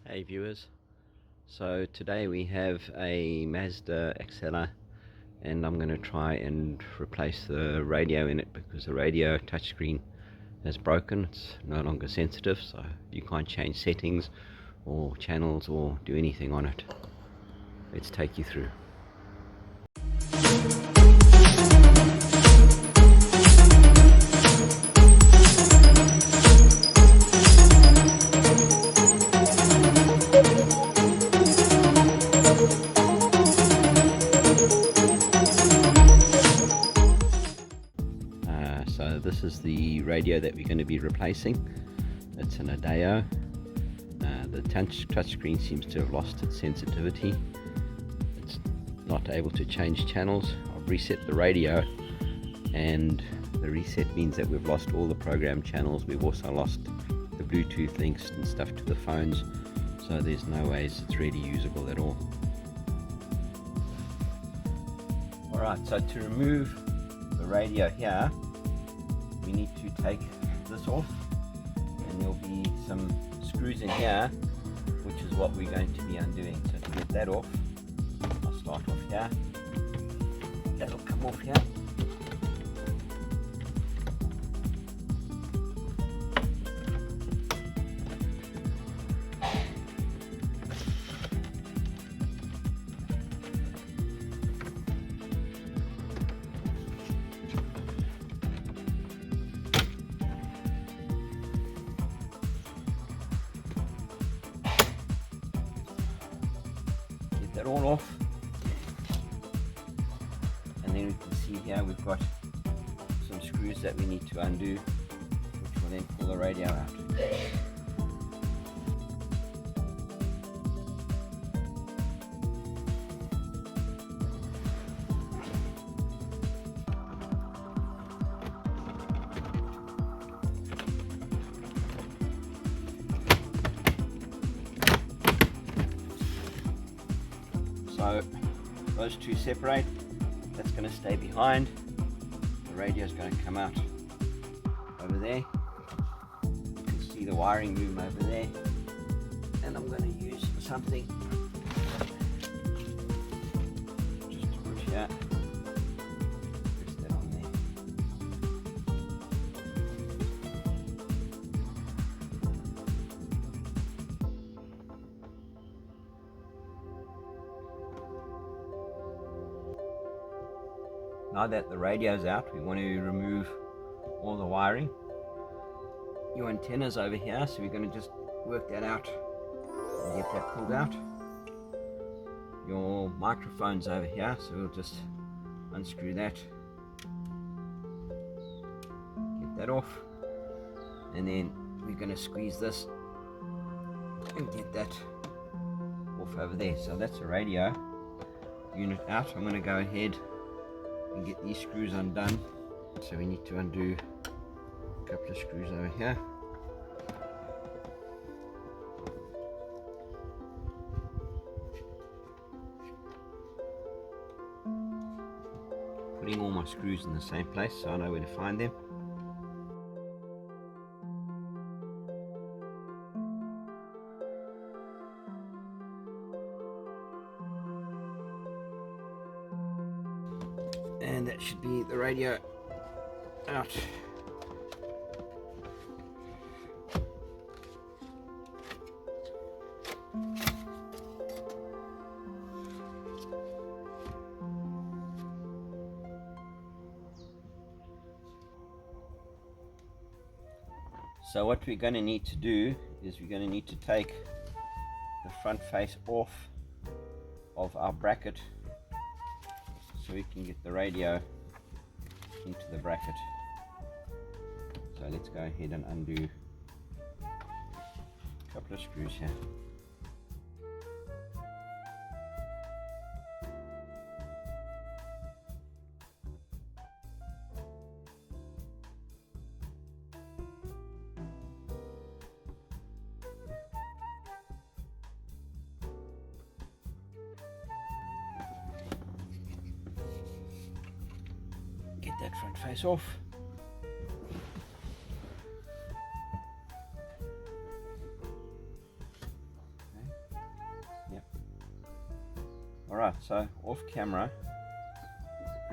Hey viewers, so today we have a Mazda Axela and I'm going to try and replace the radio in it because the radio touchscreen is broken. It's no longer sensitive, so you can't change settings or channels or do anything on it. Let's take you through. So this is the radio that we're going to be replacing. It's an Adeo. The touchscreen seems to have lost its sensitivity. It's not able to change channels. I've reset the radio, and the reset means that we've lost all the program channels. We've also lost the Bluetooth links and stuff to the phones, so there's no ways it's really usable at all. Alright, so to remove the radio here, we need to take this off, and there'll be some screws in here, which is what we're going to be undoing. So to get that off, I'll start off here. That'll come off here. That all off, and then we can see here we've got some screws that we need to undo, which will then pull the radio out. So those two separate, that's going to stay behind, the radio is going to come out over there. You can see the wiring room over there, and I'm going to use something just to push out, press that on there. Now that the radio's out, we want to remove all the wiring. Your antenna's over here, so we're going to just work that out and get that pulled out. Your microphone's over here, so we'll just unscrew that, get that off, and then we're going to squeeze this and get that off over there. So that's the radio unit out. I'm going to go ahead and get these screws undone. So we need to undo a couple of screws over here. Putting all my screws in the same place so I know where to find them. And that should be the radio out. So what we're going to need to do is we're going to need to take the front face off of our bracket so we can get the radio into the bracket. So let's go ahead and undo a couple of screws here. Get that front face off. Alright, so off camera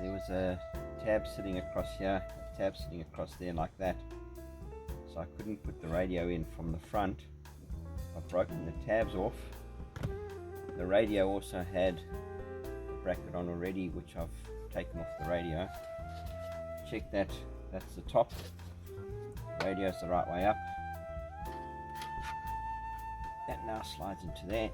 there was a tab sitting across here, a tab sitting across there like that, so I couldn't put the radio in from the front. I've broken the tabs off. The radio also had a bracket on already, which I've taken off the radio. Check that, that's the top. The radio's the right way up. That now slides into there.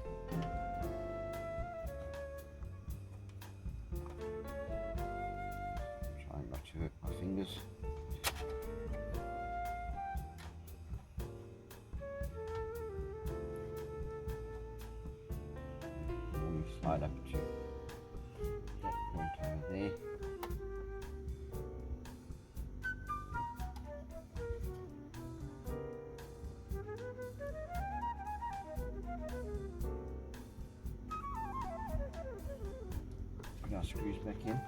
Trying not to hurt my fingers. And you slide up to that point over there. Put our screws back in.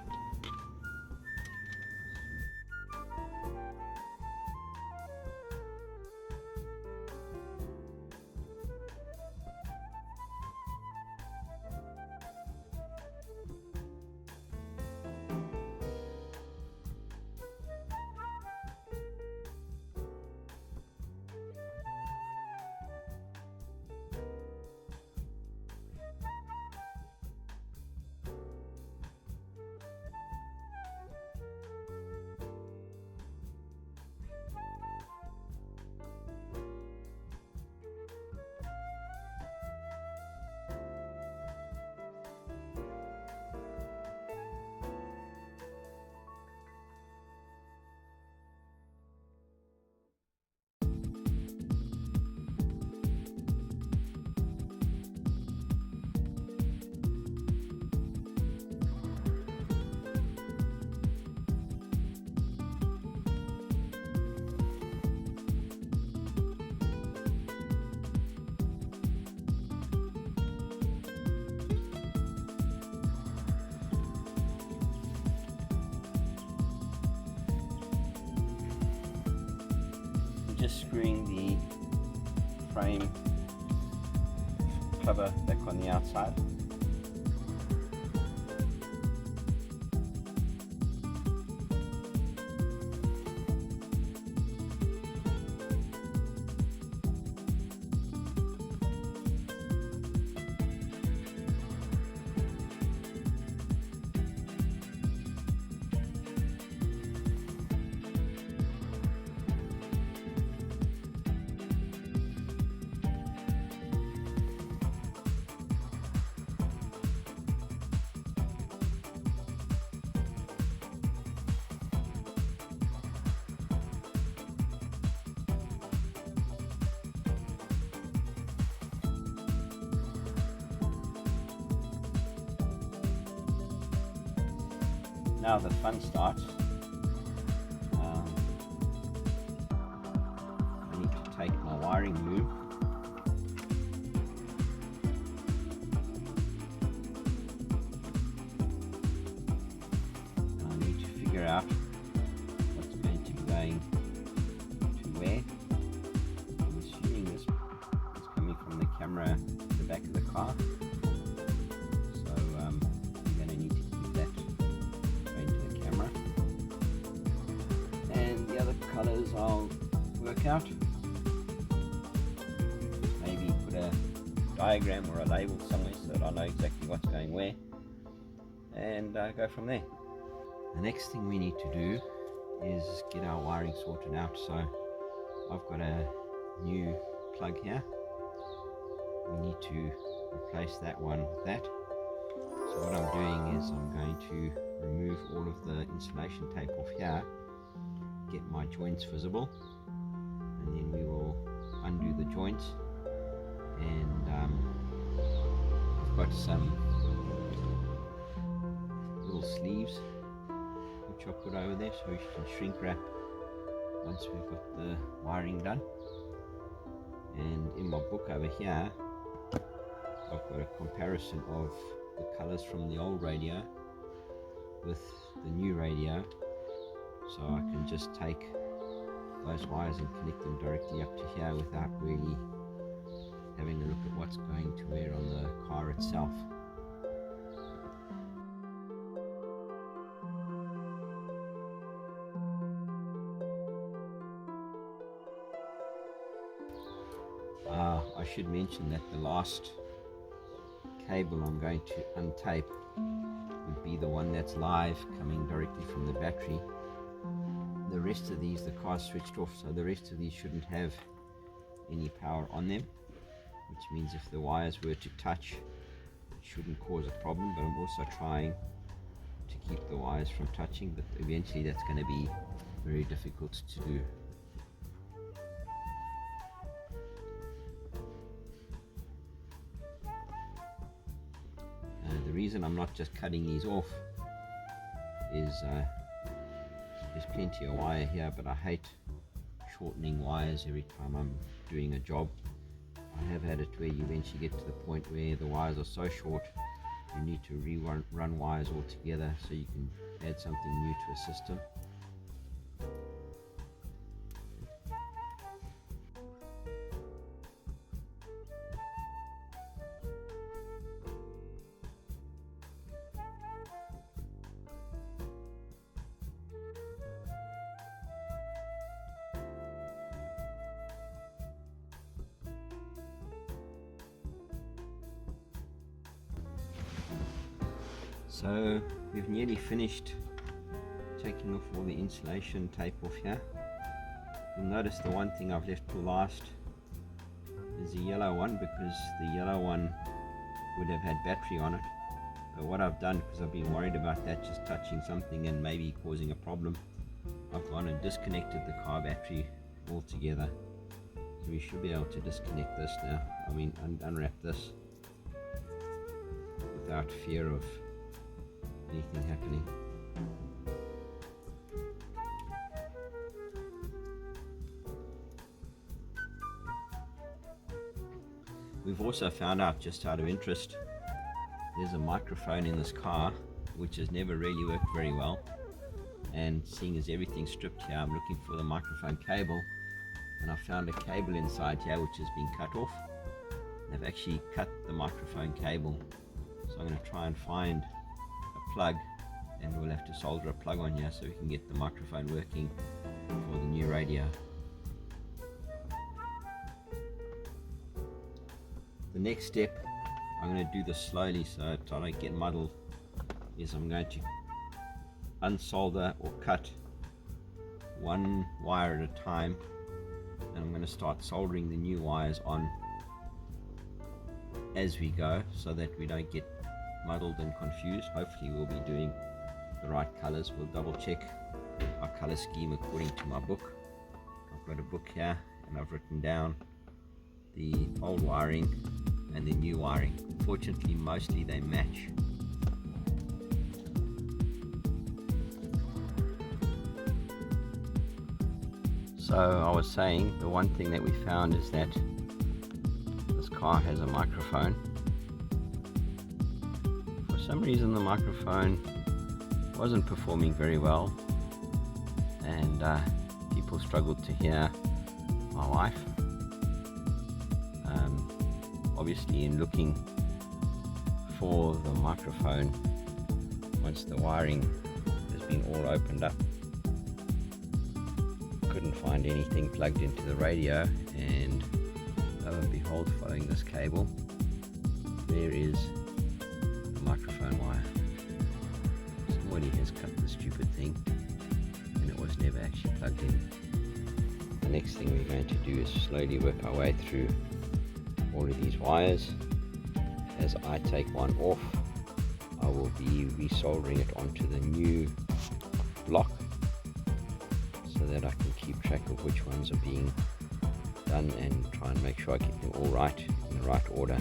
Just screwing the frame cover back on the outside. Now the fun starts. I need to take my wiring loom and I need to figure out what's going to be going to where. I'm assuming this is coming from the camera at the back of the car. Colors I'll work out. Maybe put a diagram or a label somewhere so that I know exactly what's going where, and go from there. The next thing we need to do is get our wiring sorted out. So I've got a new plug here. We need to replace that one with that. So what I'm doing is I'm going to remove all of the insulation tape off here, get my joints visible, and then we will undo the joints. And I've got some little sleeves which I'll put over there so we can shrink wrap once we've got the wiring done. And in my book over here I've got a comparison of the colors from the old radio with the new radio, so I can just take those wires and connect them directly up to here without really having a look at what's going to where on the car itself. I should mention that the last cable I'm going to untape would be the one that's live, coming directly from the battery. The rest of these, the car's switched off, so the rest of these shouldn't have any power on them, which means if the wires were to touch, it shouldn't cause a problem. But I'm also trying to keep the wires from touching, but eventually that's going to be very difficult to do. The reason I'm not just cutting these off is there's plenty of wire here, but I hate shortening wires every time I'm doing a job. I have had it where you eventually get to the point where the wires are so short you need to run wires all together so you can add something new to a system. So we've nearly finished taking off all the insulation tape off here. You'll notice the one thing I've left till last is the yellow one, because the yellow one would have had battery on it. But what I've done, because I've been worried about that just touching something and maybe causing a problem, I've gone and disconnected the car battery altogether. So we should be able to disconnect this now, unwrap this without fear of anything happening. We've also found out, just out of interest, there's a microphone in this car which has never really worked very well, and seeing as everything's stripped here, I'm looking for the microphone cable, and I found a cable inside here which has been cut off. They've actually cut the microphone cable, so I'm going to try and find plug, and we'll have to solder a plug on here so we can get the microphone working for the new radio. The next step, I'm going to do this slowly so I don't get muddled, is I'm going to unsolder or cut one wire at a time, and I'm going to start soldering the new wires on as we go so that we don't get muddled and confused. Hopefully we'll be doing the right colors. We'll double check our color scheme according to my book. I've got a book here and I've written down the old wiring and the new wiring. Fortunately, mostly they match. So I was saying, the one thing that we found is that this car has a microphone. For some reason the microphone wasn't performing very well, and people struggled to hear my wife. Obviously, in looking for the microphone, once the wiring has been all opened up, couldn't find anything plugged into the radio, and lo and behold, following this cable, there is the microphone wire. Somebody has cut the stupid thing and it was never actually plugged in. The next thing we're going to do is slowly work our way through all of these wires. As I take one off, I will be resoldering it onto the new block so that I can keep track of which ones are being done and try and make sure I get them all right, in the right order.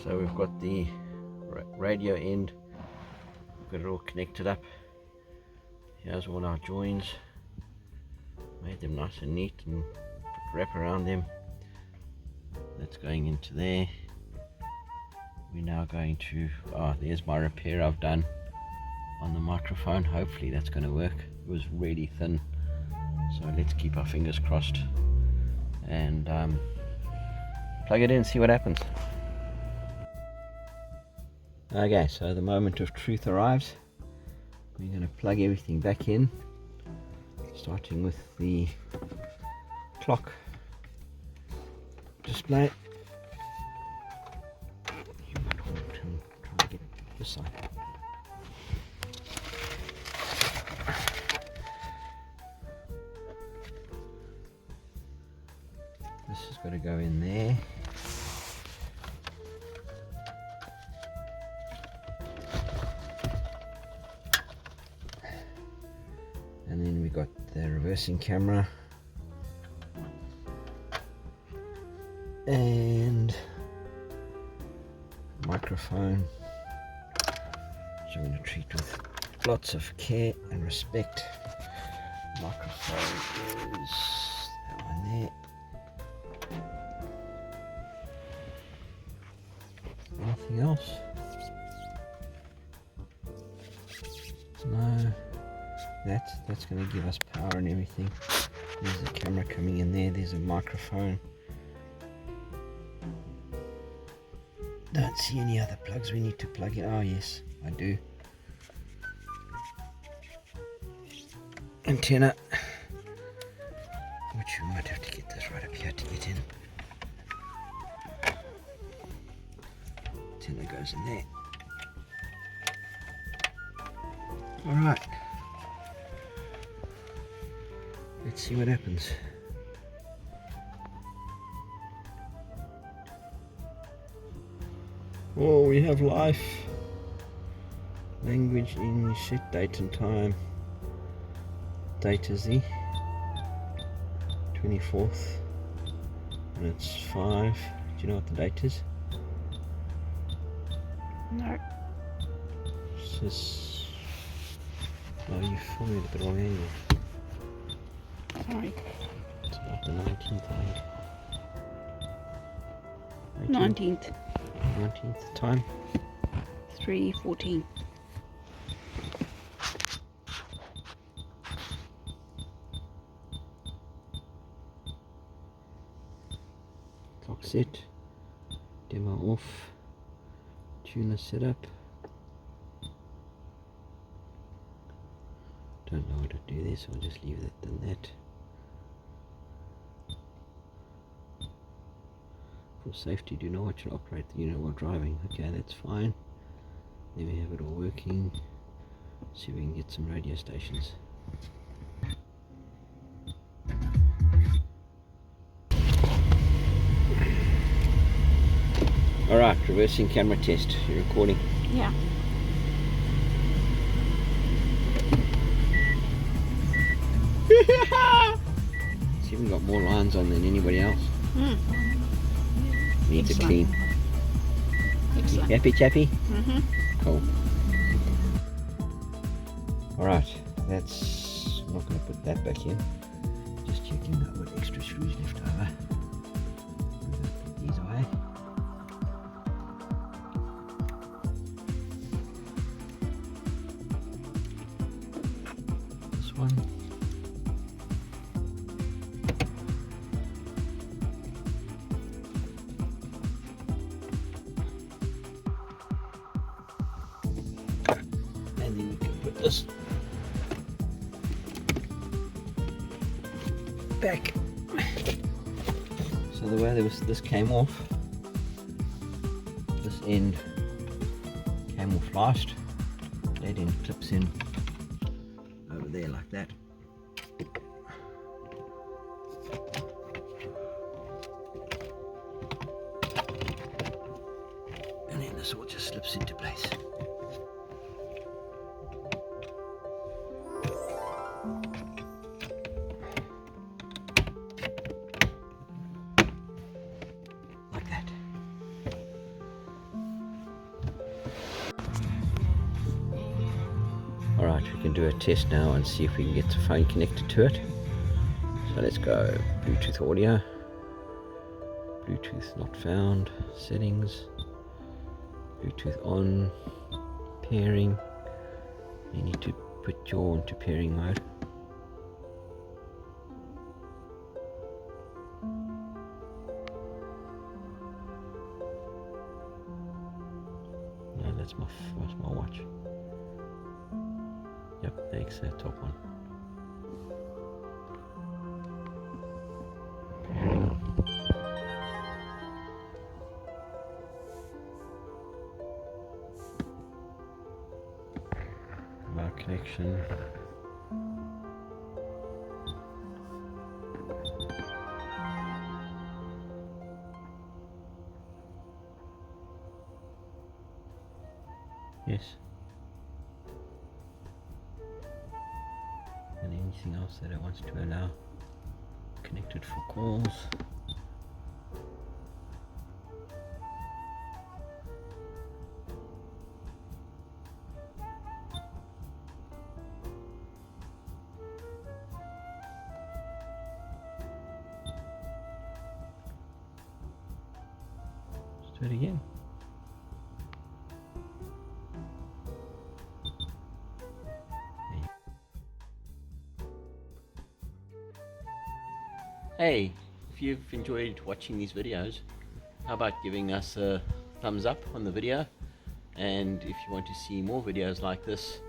So we've got the radio end, got it all connected up. Here's all our joins, made them nice and neat and put wrap around them. That's going into there. We're now going to, there's my repair I've done on the microphone. Hopefully that's going to work. It was really thin, so let's keep our fingers crossed and plug it in and see what happens. Okay, so the moment of truth arrives. We're going to plug everything back in, starting with the clock display. You might want to try to get this side. This has got to go in there. And then we got the reversing camera and microphone, which I'm going to treat with lots of care and respect. Microphone is that one there. Anything else? No. That's going to give us power and everything. There's a camera coming in there. There's a microphone. Don't see any other plugs we need to plug in. Oh yes, I do. Antenna, which we might have to get this right up here to get in. Antenna goes in there. Alright. Let's see what happens. Oh, we have life. Language, English, set date and time. Date is the 24th. And it's 5. Do you know what the date is? No. It's just... Oh, you filming at the wrong angle. Sorry. It's about the 19th, I think. 19th. 19th time. 3:14. Clock set. Demo off. Tuner set up. Don't know how to do this, so I'll just leave it than that. For safety, do not watch and operate the unit while driving. Okay, that's fine. Then we have it all working. See if we can get some radio stations. Alright, reversing camera test. You're recording? Yeah. It's even got more lines on than anybody else. Needs a clean. Excellent. Happy chappy? Mm-hmm. Cool. Alright, that's... I'm not going to put that back in. Just checking that what extra screws left over. I'm going to put these away. This one. And then we can put this back. So the way this came off, this end came off last. That end clips in over there like that. And then this all just slips into place. Like that. Alright, we can do a test now and see if we can get the phone connected to it. So let's go Bluetooth audio. Bluetooth not found. Settings. Bluetooth on. Pairing. You need to put your into pairing mode. No, that's my watch. Yep, the Axela top one. About connection. Yes. And anything else that it wants to allow. Connected for calls. Let's do it again. Hey, if you've enjoyed watching these videos, how about giving us a thumbs up on the video? And if you want to see more videos like this,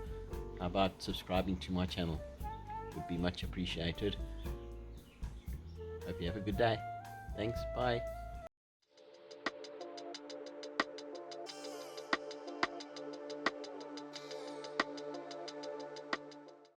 how about subscribing to my channel? It would be much appreciated. Hope you have a good day. Thanks, bye.